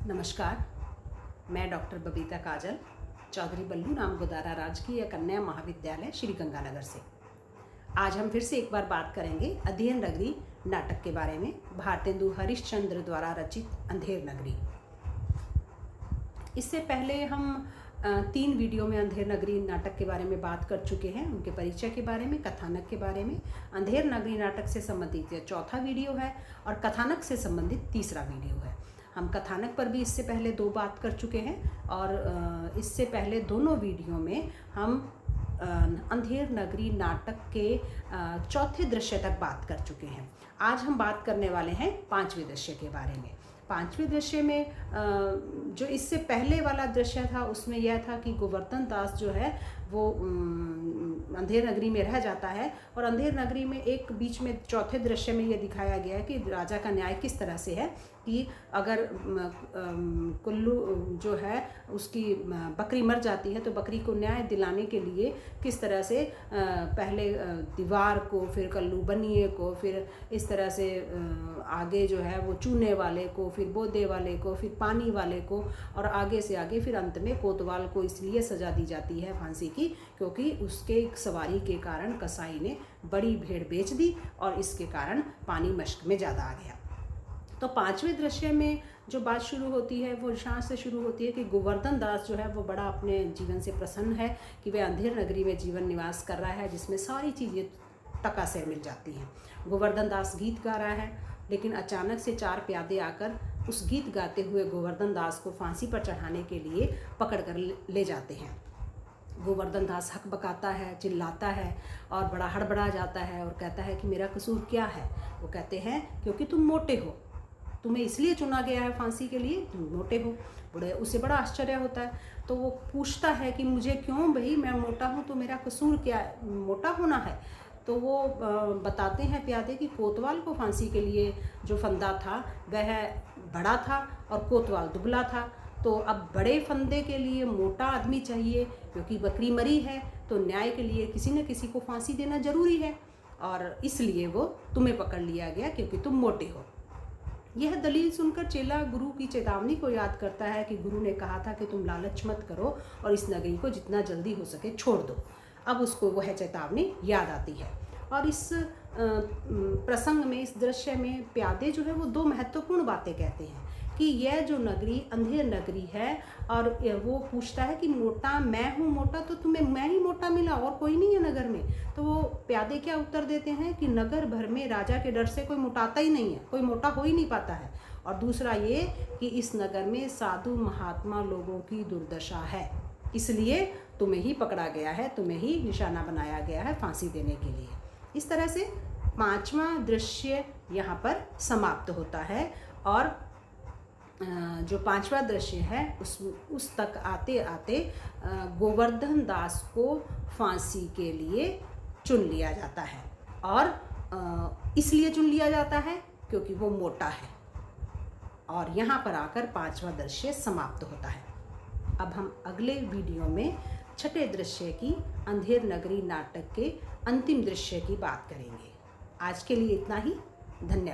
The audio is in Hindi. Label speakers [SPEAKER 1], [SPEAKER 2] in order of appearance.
[SPEAKER 1] नमस्कार, मैं डॉक्टर बबीता काजल, चौधरी बल्लू राम गुदारा राजकीय कन्या महाविद्यालय श्री गंगानगर से। आज हम फिर से एक बार बात करेंगे अंधेर नगरी नाटक के बारे में। भारतेंदु हरिश्चंद्र द्वारा रचित अंधेर नगरी। इससे पहले हम 3 वीडियो में अंधेर नगरी नाटक के बारे में बात कर चुके हैं, उनके परिचय के बारे में, कथानक के बारे में। अंधेर नगरी नाटक से संबंधित यह चौथा वीडियो है और कथानक से संबंधित तीसरा वीडियो है। हम कथानक पर भी इससे पहले 2 बात कर चुके हैं और इससे पहले दोनों वीडियो में हम अंधेर नगरी नाटक के चौथे दृश्य तक बात कर चुके हैं। आज हम बात करने वाले हैं 5वें दृश्य के बारे में। 5वें दृश्य में जो इससे पहले वाला दृश्य था उसमें यह था कि गोवर्धन दास जो है वो अंधेर नगरी में रह जाता है और अंधेर नगरी में एक बीच में चौथे दृश्य में ये दिखाया गया है कि राजा का न्याय किस तरह से है कि अगर कुल्लू जो है उसकी बकरी मर जाती है तो बकरी को न्याय दिलाने के लिए किस तरह से पहले दीवार को, फिर कल्लू बनिए को, फिर इस तरह से आगे जो है वो चूने वाले को, फिर बोदे वाले को, फिर पानी वाले को और आगे से आगे फिर अंत में कोतवाल को इसलिए सजा दी जाती है फांसी की क्योंकि उसके सवारी के कारण कसाई ने बड़ी भेड़ बेच दी और इसके कारण पानी मश्क में ज़्यादा आ गया। तो 5वें दृश्य में जो बात शुरू होती है वो यहाँ से शुरू होती है कि गोवर्धन दास जो है वो बड़ा अपने जीवन से प्रसन्न है कि वह अंधेर नगरी में जीवन निवास कर रहा है जिसमें सारी चीज़ें टकासे मिल जाती हैं। गोवर्धन दास गीत गा रहा है लेकिन अचानक से 4 प्यादे आकर उस गीत गाते हुए गोवर्धन दास को फांसी पर चढ़ाने के लिए पकड़ कर ले जाते हैं। गोवर्धन दास हक बकाता है, चिल्लाता है और बड़ा हड़बड़ा जाता है और कहता है कि मेरा कसूर क्या है। वो कहते हैं क्योंकि तुम मोटे हो, तुम्हें इसलिए चुना गया है फांसी के लिए, तुम मोटे हो। उसे बड़ा आश्चर्य होता है तो वो पूछता है कि मुझे क्यों भाई, मैं मोटा हूँ तो मेरा कसूर क्या है, मोटा होना है। तो वो बताते हैं प्यादे कि कोतवाल को फांसी के लिए जो फंदा था वह बड़ा था और कोतवाल दुबला था, तो अब बड़े फंदे के लिए मोटा आदमी चाहिए क्योंकि बकरी मरी है तो न्याय के लिए किसी न किसी को फांसी देना जरूरी है और इसलिए वो तुम्हें पकड़ लिया गया क्योंकि तुम मोटे हो। यह दलील सुनकर चेला गुरु की चेतावनी को याद करता है कि गुरु ने कहा था कि तुम लालच मत करो और इस नगरी को जितना जल्दी हो सके छोड़ दो। अब उसको वह चेतावनी याद आती है और इस प्रसंग में, इस दृश्य में प्यादे जो है वो 2 महत्वपूर्ण बातें कहते हैं कि यह जो नगरी अंधेर नगरी है और वो पूछता है कि मोटा मैं हूँ, मोटा तो तुम्हें मैं ही मोटा मिला और कोई नहीं है नगर में। तो वो प्यादे क्या उत्तर देते हैं कि नगर भर में राजा के डर से कोई मोटाता ही नहीं है, कोई मोटा हो ही नहीं पाता है। और दूसरा ये कि इस नगर में साधु महात्मा लोगों की दुर्दशा है, इसलिए तुम्हें ही पकड़ा गया है, तुम्हें ही निशाना बनाया गया है फांसी देने के लिए। इस तरह से 5वां दृश्य यहाँ पर समाप्त होता है और जो 5वां दृश्य है उस तक आते आते गोवर्धन दास को फांसी के लिए चुन लिया जाता है और इसलिए चुन लिया जाता है क्योंकि वो मोटा है और यहाँ पर आकर 5वां दृश्य समाप्त होता है। अब हम अगले वीडियो में 6ठे दृश्य की अंधेर नगरी नाटक के अंतिम दृश्य की बात करेंगे। आज के लिए इतना ही। धन्यवाद।